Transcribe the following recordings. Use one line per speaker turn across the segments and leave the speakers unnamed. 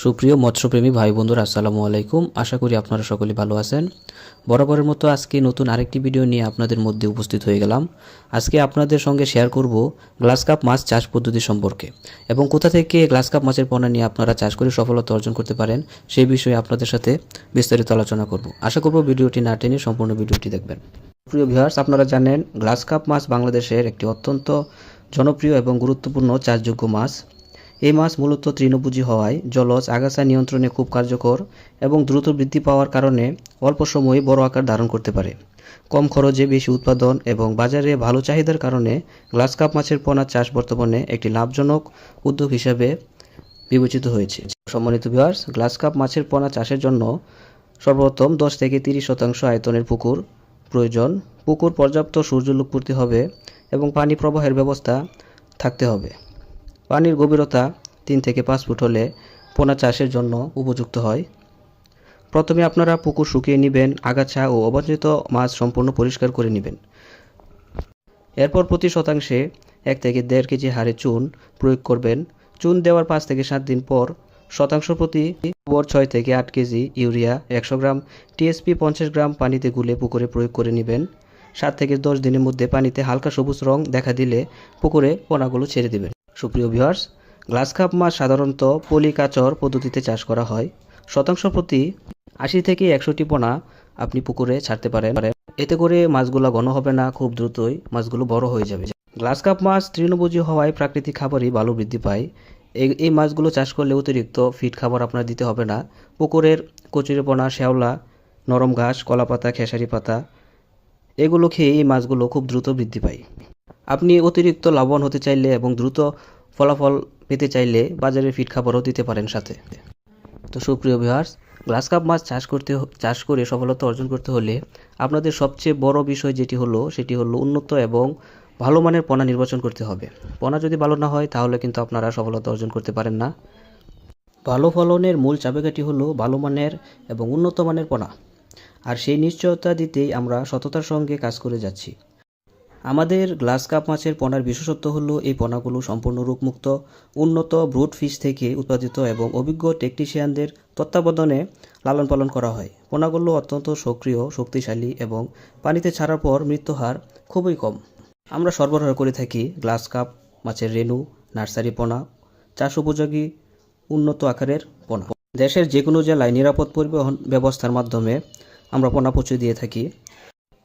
সুপ্রিয় মৎস্যপ্রেমী ভাই বন্ধুরা, আসসালামু আলাইকুম। আশা করি আপনারা সকলে ভালো আছেন। বরাবরের মতো আজকে নতুন আরেকটি ভিডিও নিয়ে আপনাদের মধ্যে উপস্থিত হয়ে গেলাম। আজকে আপনাদের সঙ্গে শেয়ার করব গ্লাস কাপ মাছ চাষ পদ্ধতি সম্পর্কে এবং কোথা থেকে গ্লাস কাপ মাছের পোনা নিয়ে আপনারা চাষ করে সফলতা অর্জন করতে পারেন সেই বিষয়ে আপনাদের সাথে বিস্তারিত আলোচনা করব। আশা করব ভিডিওটি না টেনে সম্পূর্ণ ভিডিওটি দেখবেন। প্রিয় ভিউয়ার্স, আপনারা জানেন গ্লাস কাপ মাছ বাংলাদেশের একটি অত্যন্ত জনপ্রিয় এবং গুরুত্বপূর্ণ চাষযোগ্য মাছ। এই মাছ মূলত তৃণভোজী হওয়ায় জলজ আগাছা নিয়ন্ত্রণে খুব কার্যকর এবং দ্রুত বৃদ্ধি পাওয়ার কারণে অল্প সময়ে বড় আকার ধারণ করতে পারে। কম খরচে বেশি উৎপাদন এবং বাজারে ভালো চাহিদার কারণে গ্লাস কাপ মাছের পোনা চাষ বর্তমানে একটি লাভজনক উদ্যোগ হিসেবে বিবেচিত হয়েছে। সম্মানিত ভিউয়ার্স, গ্লাস কাপ মাছের পোনা চাষের জন্য সর্বপ্রথম 10 থেকে 30% আয়তনের পুকুর প্রয়োজন। পুকুর পর্যাপ্ত সূর্যালোক পড়তে হবে এবং পানি প্রবাহের ব্যবস্থা থাকতে হবে। পানির গভীরতা 3 থেকে 5 ফুট হলে পোনা চাষের জন্য উপযুক্ত হয়। প্রথমে আপনারা পুকুর শুকিয়ে নেবেন, আগাছা ও অবাঞ্ছিত মাছ সম্পূর্ণ পরিষ্কার করে নেবেন। এরপর প্রতি শতাংশে 1 থেকে 1.5 কেজি হারে চুন প্রয়োগ করবেন। চুন দেওয়ার 5 থেকে 7 দিন পর শতাংশ প্রতি 6 থেকে 8 কেজি ইউরিয়া, 100 গ্রাম টিএসপি, 50 গ্রাম পানিতে গুলে পুকুরে প্রয়োগ করে নেবেন। 7 থেকে 10 দিনের মধ্যে পানিতে হালকা সবুজ রং দেখা দিলে পুকুরে পোনাগুলো ছেড়ে দেবেন। সুপ্রিয় ভিউয়ার্স, গ্লাস কাপ মাছ সাধারণত পলিকালচার পদ্ধতিতে চাষ করা হয়। শতাংশ প্রতি 80 থেকে 100টি পোনা আপনি পুকুরে ছাড়তে পারেন। এতে করে মাছগুলো ঘন হবে না, খুব দ্রুতই মাছগুলো বড় হয়ে যাবে। গ্লাস কাপ মাছ তৃণভোজী হওয়ায় প্রাকৃতিক খাবারই ভালো বৃদ্ধি পায়। এই মাছগুলো চাষ করলে অতিরিক্ত ফিড খাবার আপনার দিতে হবে না। পুকুরের কচুরিপানা, শ্যাওলা, নরম ঘাস, কলাপাতা, খেসারি পাতা এগুলো খেয়ে এই মাছগুলো খুব দ্রুত বৃদ্ধি পায়। আপনি অতিরিক্ত লাভবান হতে চাইলে এবং দ্রুত ফলাফল পেতে চাইলে বাজারে ফিড খাবারও দিতে পারেন সাথে। তো সুপ্রিয় ভিউয়ার্স, গ্লাস কাপ মাছ চাষ করে সফলতা অর্জন করতে হলে আপনাদের সবচেয়ে বড় বিষয় সেটি হলো উন্নত এবং ভালো মানের পোনা নির্বাচন করতে হবে। পোনা যদি ভালো না হয় তাহলে কিন্তু আপনারা সফলতা অর্জন করতে পারেন না। ভালো ফলনের মূল চাবিকাঠি হলো ভালো মানের এবং উন্নত মানের পোনা, আর সেই নিশ্চয়তা দিতেই আমরা সততার সঙ্গে কাজ করে যাচ্ছি। আমাদের গ্লাস কাপ মাছের পোনার বিশেষত্ব হলো এই পোনাগুলো সম্পূর্ণ রোগমুক্ত, উন্নত ব্রুড ফিশ থেকে উৎপাদিত এবং অভিজ্ঞ টেকনিশিয়ানদের তত্ত্বাবধানে লালন পালন করা হয়। পোনাগুলো অত্যন্ত সক্রিয়, শক্তিশালী এবং পানিতে ছাড়ার পর মৃত্যু হার খুবই কম। আমরা সরবরাহ করে থাকি গ্লাস কাপ মাছের রেণু, নার্সারি পোনা, চাষ উপযোগী উন্নত আকারের পোনা। দেশের যে কোনো জেলায় নিরাপদ পরিবহন ব্যবস্থার মাধ্যমে আমরা পোনা পৌঁছে দিয়ে থাকি।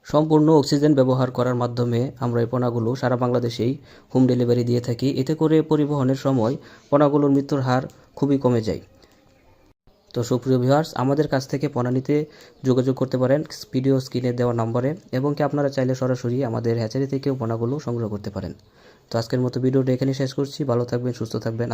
সম্পূর্ণ অক্সিজেন ব্যবহার করার মাধ্যমে আমরা এই পোনাগুলো সারা বাংলাদেশেই হোম ডেলিভারি দিয়ে থাকি। এতে করে পরিবহনের সময় পোনাগুলোর মৃত্যুর হার খুবই কমে যায়। তো সুপ্রিয় ভিউয়ার্স, আমাদের কাছ থেকে পোনা নিতে যোগাযোগ করতে পারেন ভিডিও স্ক্রিনে দেওয়া নম্বরে, এবং কি আপনারা চাইলে সরাসরি আমাদের হ্যাচারি থেকেও পোনাগুলো সংগ্রহ করতে পারেন। তো আজকের মতো ভিডিওটা এখানে শেষ করছি। ভালো থাকবেন, সুস্থ থাকবেন।